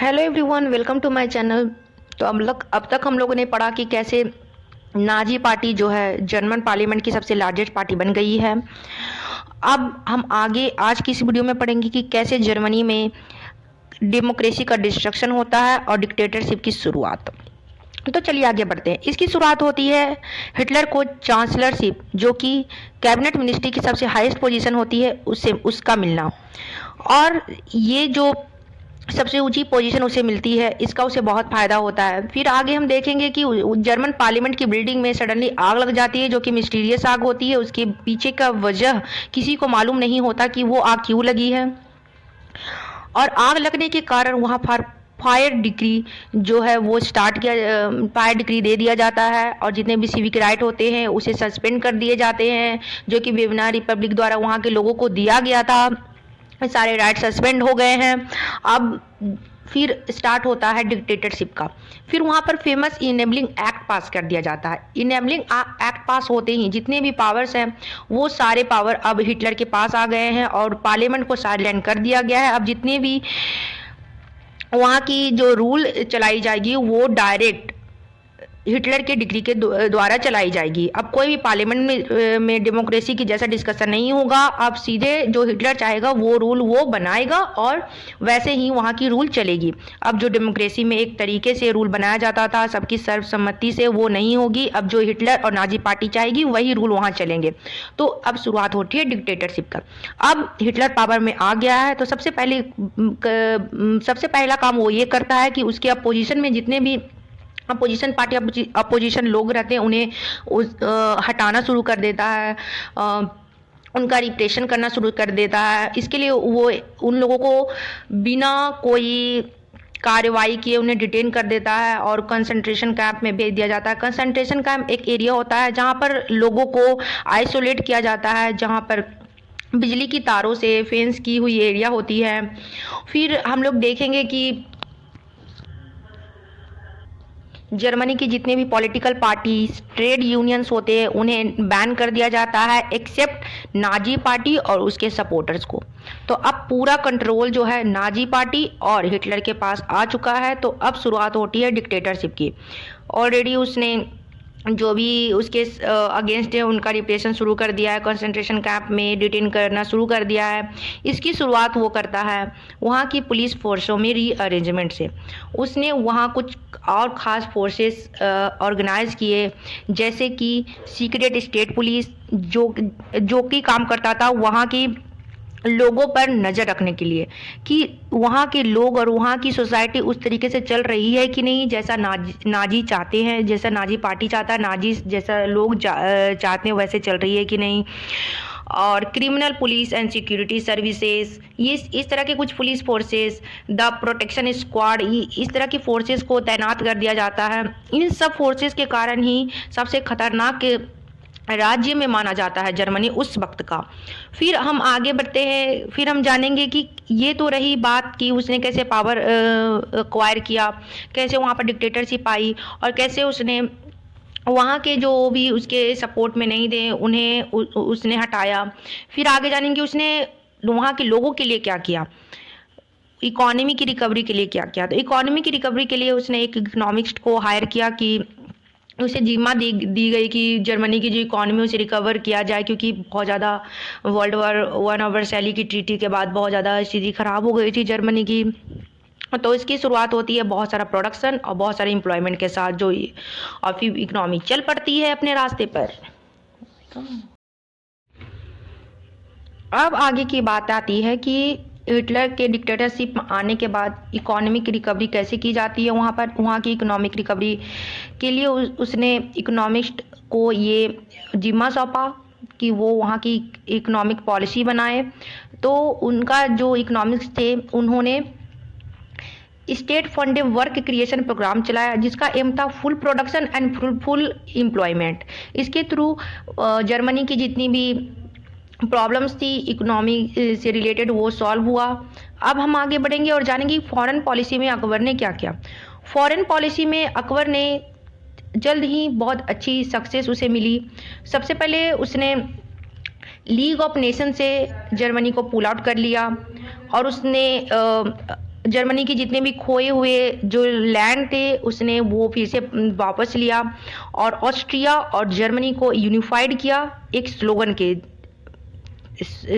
Hello everyone, welcome to my channel. तो अब तक हम लोगों ने पढ़ा कि कैसे नाजी पार्टी जो है जर्मन पार्लियामेंट की सबसे लार्जेस्ट पार्टी बन गई है। अब हम आगे आज की इस वीडियो में पढ़ेंगे कि कैसे जर्मनी में डेमोक्रेसी का डिस्ट्रक्शन होता है और डिक्टेटरशिप की शुरुआत। तो चलिए आगे बढ़ते हैं। इसकी शुरुआत होती है हिटलर को चांसलरशिप, जो कि कैबिनेट मिनिस्ट्री की सबसे हाईएस्ट पोजीशन होती है, उससे उसका मिलना, और ये जो सबसे ऊंची पोजीशन उसे मिलती है, इसका उसे बहुत फायदा होता है। फिर आगे हम देखेंगे कि जर्मन पार्लियामेंट की बिल्डिंग में सडनली आग लग जाती है, जो कि मिस्टीरियस आग होती है। उसके पीछे का वजह किसी को मालूम नहीं होता कि वो आग क्यों लगी है, और आग लगने के कारण वहाँ पर फायर डिक्री जो है वो स्टार्ट किया, फायर डिक्री दे दिया जाता है, और जितने भी सिविक राइट होते हैं उसे सस्पेंड कर दिए जाते हैं, जो कि वेमना रिपब्लिक द्वारा वहाँ के लोगों को दिया गया था। सारे राइट सस्पेंड हो गए हैं। अब फिर स्टार्ट होता है डिक्टेटरशिप का। फिर वहाँ पर फेमस इनेबलिंग एक्ट पास कर दिया जाता है। इनेबलिंग एक्ट पास होते ही जितने भी पावर्स हैं वो सारे पावर अब हिटलर के पास आ गए हैं, और पार्लियामेंट को साइलेंट कर दिया गया है। अब जितने भी वहाँ की जो रूल चलाई जाएगी वो डायरेक्ट हिटलर के डिग्री के द्वारा चलाई जाएगी। अब कोई भी पार्लियामेंट में डेमोक्रेसी की जैसा डिस्कशन नहीं होगा। अब सीधे जो हिटलर चाहेगा वो रूल वो बनाएगा, और वैसे ही वहाँ की रूल चलेगी। अब जो डेमोक्रेसी में एक तरीके से रूल बनाया जाता था सबकी सर्वसम्मति से, वो नहीं होगी। अब जो हिटलर और नाजी पार्टी चाहेगी वही रूल वहाँ चलेंगे। तो अब शुरुआत होती है डिक्टेटरशिप का। अब हिटलर पावर में आ गया है, तो सबसे पहला काम वो ये करता है कि उसके अपोजिशन में जितने भी अपोजिशन पार्टी अपोजिशन लोग रहते हैं उन्हें हटाना शुरू कर देता है, उनका रिप्रेशन करना शुरू कर देता है। इसके लिए वो उन लोगों को बिना कोई कार्रवाई किए उन्हें डिटेन कर देता है और कंसंट्रेशन कैंप में भेज दिया जाता है। कंसंट्रेशन कैंप एक एरिया होता है जहाँ पर लोगों को आइसोलेट किया जाता है, जहाँ पर बिजली की तारों से फेंस की हुई एरिया होती है। फिर हम लोग देखेंगे कि जर्मनी की जितने भी पॉलिटिकल पार्टीज, ट्रेड यूनियंस होते हैं, उन्हें बैन कर दिया जाता है एक्सेप्ट नाजी पार्टी और उसके सपोर्टर्स को। तो अब पूरा कंट्रोल जो है नाजी पार्टी और हिटलर के पास आ चुका है। तो अब शुरुआत होती है डिक्टेटरशिप की। ऑलरेडी उसने जो भी उसके अगेंस्ट है उनका रिप्रेशन शुरू कर दिया है, कंसंट्रेशन कैंप में डिटेन करना शुरू कर दिया है। इसकी शुरुआत वो करता है वहाँ की पुलिस फोर्सों में रीअरेंजमेंट से। उसने वहाँ कुछ और ख़ास फोर्सेस ऑर्गेनाइज किए, जैसे कि सीक्रेट स्टेट पुलिस, जो कि काम करता था वहाँ की लोगों पर नज़र रखने के लिए कि वहाँ के लोग और वहाँ की सोसाइटी उस तरीके से चल रही है कि नहीं जैसा नाजी चाहते हैं, जैसा नाजी पार्टी चाहता है, नाजी जैसा लोग चाहते हैं वैसे चल रही है कि नहीं। और criminal police and security services, ये इस तरह के कुछ police forces, the protection squad, इस तरह की फोर्सेस को तैनात कर दिया जाता है। इन सब फोर्सेस के कारण ही सबसे खतरनाक राज्य में माना जाता है जर्मनी उस वक्त का। फिर हम आगे बढ़ते हैं। फिर हम जानेंगे कि ये तो रही बात कि उसने कैसे पावर एक्वायर किया, कैसे वहाँ पर डिक्टेटरशिप आई, और कैसे उसने वहाँ के जो भी उसके सपोर्ट में नहीं थे उन्हें उसने हटाया। फिर आगे जानेंगे उसने वहाँ के लोगों के लिए क्या किया, इकोनॉमी की रिकवरी के लिए क्या किया। तो इकोनॉमी की रिकवरी के लिए उसने एक इकोनॉमिस्ट को हायर किया कि उसे जिम्मा दी गई कि जर्मनी की जो इकॉनमी उसे रिकवर किया जाए, क्योंकि बहुत ज़्यादा वर्ल्ड वॉर वन और वर्साइली की ट्रीटी के बाद बहुत ज़्यादा स्थिति ख़राब हो गई थी जर्मनी की। तो इसकी शुरुआत होती है बहुत सारा प्रोडक्शन और बहुत सारे एम्प्लॉयमेंट के साथ, जो और फिर इकनॉमी चल पड़ती है अपने रास्ते पर। अब आगे की बात आती है कि हिटलर के डिक्टेटरशिप आने के बाद इकोनॉमिक रिकवरी कैसे की जाती है वहाँ पर। वहाँ की इकोनॉमिक रिकवरी के लिए उसने इकोनॉमिस्ट को ये जिम्मा सौंपा कि वो वहाँ की इकोनॉमिक पॉलिसी बनाए। तो उनका जो इकोनॉमिक्स थे उन्होंने state funded work creation programme चलाया, जिसका एम था full production and full employment. इसके थ्रू जर्मनी की जितनी भी प्रॉब्लम्स थी इकोनॉमी से रिलेटेड वो सॉल्व हुआ। अब हम आगे बढ़ेंगे और जानेंगे फॉरेन पॉलिसी में अकबर ने क्या किया। फॉरेन पॉलिसी में अकबर ने जल्द ही बहुत अच्छी सक्सेस उसे मिली। सबसे पहले उसने लीग ऑफ नेशन से जर्मनी को पुल आउट कर लिया, और उसने जर्मनी के जितने भी खोए हुए जो लैंड थे उसने वो फिर से वापस लिया और ऑस्ट्रिया और जर्मनी को यूनिफाइड किया एक स्लोगन के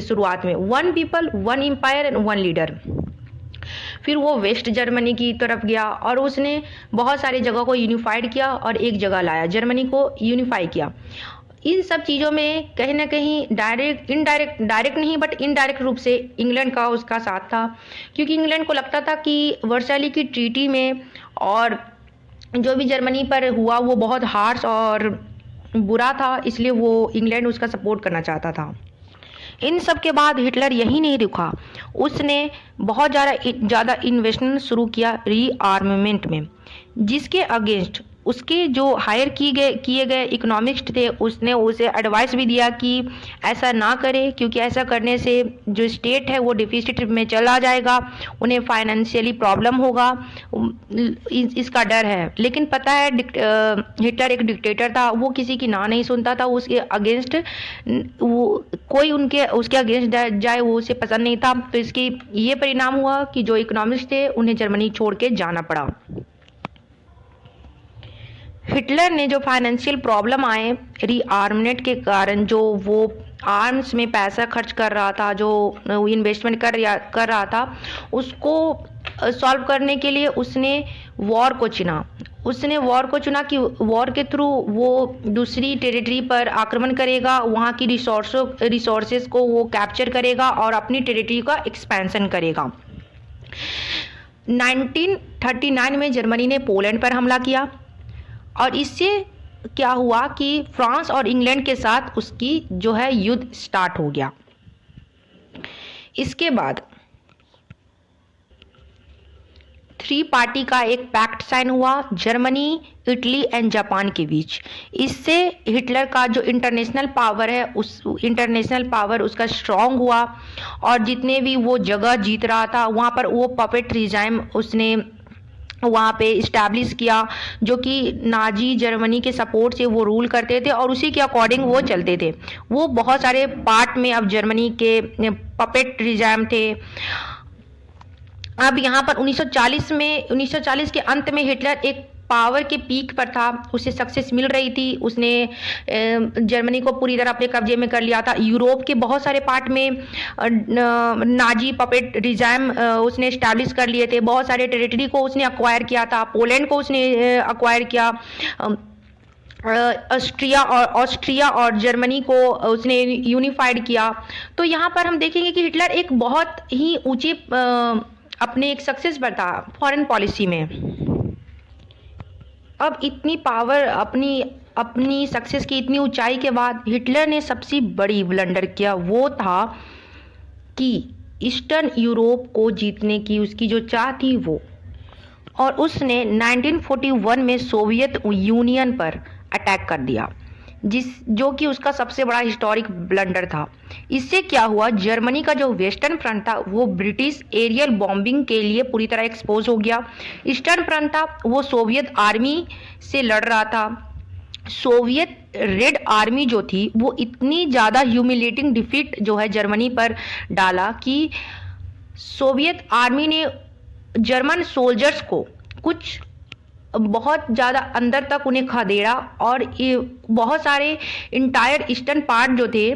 शुरुआत में, one people one empire and one leader. फिर वो वेस्ट जर्मनी की तरफ गया और उसने बहुत सारी जगह को यूनिफाइड किया और एक जगह लाया, जर्मनी को यूनिफाई किया। इन सब चीज़ों में कहीं ना कहीं डायरेक्ट नहीं बट इनडायरेक्ट रूप से इंग्लैंड का उसका साथ था, क्योंकि इंग्लैंड को लगता था कि वर्साइली की ट्रीटी में और जो भी जर्मनी पर हुआ वो बहुत हार्श और बुरा था, इसलिए वो इंग्लैंड उसका सपोर्ट करना चाहता था। इन सब के बाद हिटलर यही नहीं रुका, उसने बहुत ज़्यादा इन्वेस्टमेंट शुरू किया रीआर्ममेंट में, जिसके अगेंस्ट उसके जो हायर किए गए इकोनॉमिस्ट थे उसने उसे एडवाइस भी दिया कि ऐसा ना करे, क्योंकि ऐसा करने से जो स्टेट है वो डिफिसिट में चला जाएगा, उन्हें फाइनेंशियली प्रॉब्लम होगा, इसका डर है। लेकिन पता है हिटलर एक डिक्टेटर था, वो किसी की ना नहीं सुनता था, उसके अगेंस्ट वो कोई उसके अगेंस्ट जाए वो उसे पसंद नहीं था। तो इसकी ये परिणाम हुआ कि जो इकोनॉमिस्ट थे उन्हें जर्मनी छोड़ के जाना पड़ा। हिटलर ने जो फाइनेंशियल प्रॉब्लम आए रीआर्ममेंट के कारण, जो वो आर्म्स में पैसा खर्च कर रहा था, जो इन्वेस्टमेंट कर रहा था, उसको सॉल्व करने के लिए उसने वॉर को चुना कि वॉर के थ्रू वो दूसरी टेरिटरी पर आक्रमण करेगा, वहाँ की रिसोर्सेज को वो कैप्चर करेगा और अपनी टेरिटरी का एक्सपेंशन करेगा। 1939 में जर्मनी ने पोलैंड पर हमला किया और इससे क्या हुआ कि फ्रांस और इंग्लैंड के साथ उसकी जो है युद्ध स्टार्ट हो गया। इसके बाद 3 पार्टी का एक पैक्ट साइन हुआ जर्मनी, इटली एंड जापान के बीच। इससे हिटलर का जो इंटरनेशनल पावर है उसका स्ट्रॉन्ग हुआ और जितने भी वो जगह जीत रहा था वहाँ पर वो पपेट रिजाइम उसने वहाँ पे इस्टेब्लिश किया, जो कि नाजी जर्मनी के सपोर्ट से वो रूल करते थे और उसी के अकॉर्डिंग वो चलते थे। वो बहुत सारे पार्ट में अब जर्मनी के पपेट रिजाइम थे। अब यहाँ पर 1940 के अंत में हिटलर एक पावर के पीक पर था, उसे सक्सेस मिल रही थी, उसने जर्मनी को पूरी तरह अपने कब्जे में कर लिया था। यूरोप के बहुत सारे पार्ट में नाजी पपेट रिजाइम उसने इस्टेब्लिश कर लिए थे, बहुत सारे टेरिटरी को उसने अक्वायर किया था, पोलैंड को उसने अक्वायर किया, ऑस्ट्रिया और जर्मनी को उसने यूनिफाइड किया। तो यहाँ पर हम देखेंगे कि हिटलर एक बहुत ही ऊंचे अपने एक सक्सेस पर था फॉरेन पॉलिसी में। अब इतनी पावर अपनी सक्सेस की इतनी ऊंचाई के बाद हिटलर ने सबसे बड़ी ब्लंडर किया, वो था कि ईस्टर्न यूरोप को जीतने की उसकी जो चाह थी वो, और उसने 1941 में सोवियत यूनियन पर अटैक कर दिया, जो कि उसका सबसे बड़ा हिस्टोरिक ब्लंडर था। इससे क्या हुआ, जर्मनी का जो वेस्टर्न फ्रंट था वो ब्रिटिश एरियल बॉम्बिंग के लिए पूरी तरह एक्सपोज हो गया। ईस्टर्न फ्रंट था वो सोवियत आर्मी से लड़ रहा था। सोवियत रेड आर्मी जो थी वो इतनी ज़्यादा ह्यूमिलेटिंग डिफीट जो है जर्मनी पर डाला कि सोवियत आर्मी ने जर्मन सोल्जर्स को कुछ बहुत ज़्यादा अंदर तक उन्हें खदेड़ा और ये बहुत सारे इंटायर ईस्टर्न पार्ट जो थे।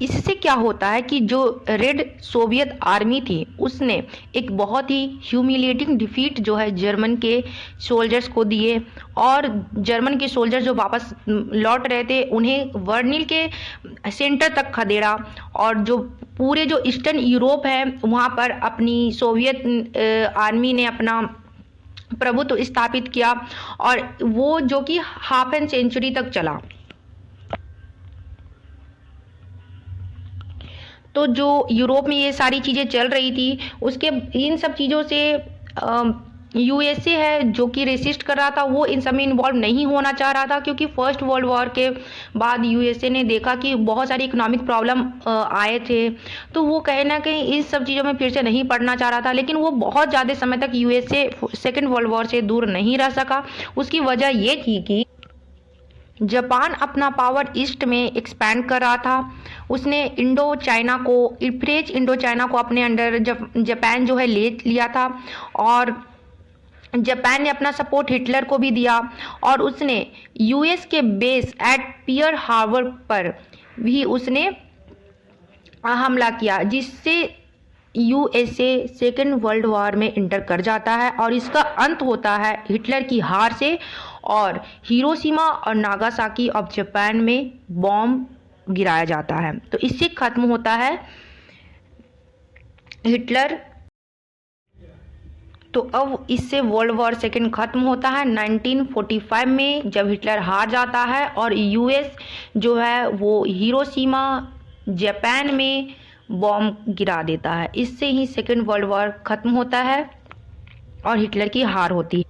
इससे क्या होता है कि जो रेड सोवियत आर्मी थी उसने एक बहुत ही ह्यूमिलेटिंग डिफीट जो है जर्मन के सोल्जर्स को दिए, और जर्मन के सोल्जर्स जो वापस लौट रहे थे उन्हें वर्निल के सेंटर तक खदेड़ा, और जो पूरे जो ईस्टर्न यूरोप है वहाँ पर अपनी सोवियत आर्मी ने अपना प्रभुत्व स्थापित किया, और वो जो कि हाफ एन सेंचुरी तक चला। तो जो यूरोप में ये सारी चीज़ें चल रही थी उसके इन सब चीज़ों से यूएसए है जो कि रेसिस्ट कर रहा था, वो इन सब में इन्वॉल्व नहीं होना चाह रहा था, क्योंकि फर्स्ट वर्ल्ड वॉर के बाद यूएसए ने देखा कि बहुत सारी इकोनॉमिक प्रॉब्लम आए थे, तो वो कहीं ना कहीं इस सब चीज़ों में फिर से नहीं पड़ना चाह रहा था। लेकिन वो बहुत ज़्यादा समय तक यूएसए सेकेंड वर्ल्ड वॉर से दूर नहीं रह सका। उसकी वजह ये थी कि जापान अपना पावर ईस्ट में एक्सपैंड कर रहा था। उसने इंडो चाइना को, फ्रेंच इंडो चाइना को अपने अंडर जापान जो है ले लिया था, और जापान ने अपना सपोर्ट हिटलर को भी दिया, और उसने यूएस के बेस एट पियर हार्बर पर भी उसने हमला किया, जिससे यूएसए सेकेंड वर्ल्ड वॉर में इंटर कर जाता है, और इसका अंत होता है हिटलर की हार से, और हिरोशिमा और नागासाकी ऑफ जापान में बॉम्ब गिराया जाता है। तो इससे खत्म होता है हिटलर। तो अब इससे वर्ल्ड वॉर सेकेंड खत्म होता है 1945 में, जब हिटलर हार जाता है और यूएस जो है वो हिरोशिमा जापान में बॉम्ब गिरा देता है। इससे ही सेकेंड वर्ल्ड वॉर खत्म होता है और हिटलर की हार होती है।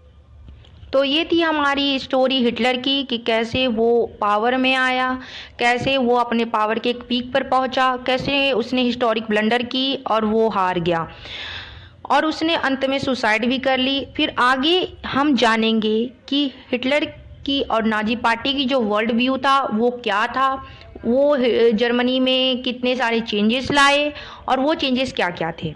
तो ये थी हमारी स्टोरी हिटलर की, कि कैसे वो पावर में आया, कैसे वो अपने पावर के एक पीक पर पहुंचा, कैसे उसने हिस्टोरिक ब्लंडर की और वो हार गया, और उसने अंत में सुसाइड भी कर ली। फिर आगे हम जानेंगे कि हिटलर की और नाजी पार्टी की जो वर्ल्ड व्यू था वो क्या था, वो जर्मनी में कितने सारे चेंजेस लाए और वो चेंजेस क्या क्या थे।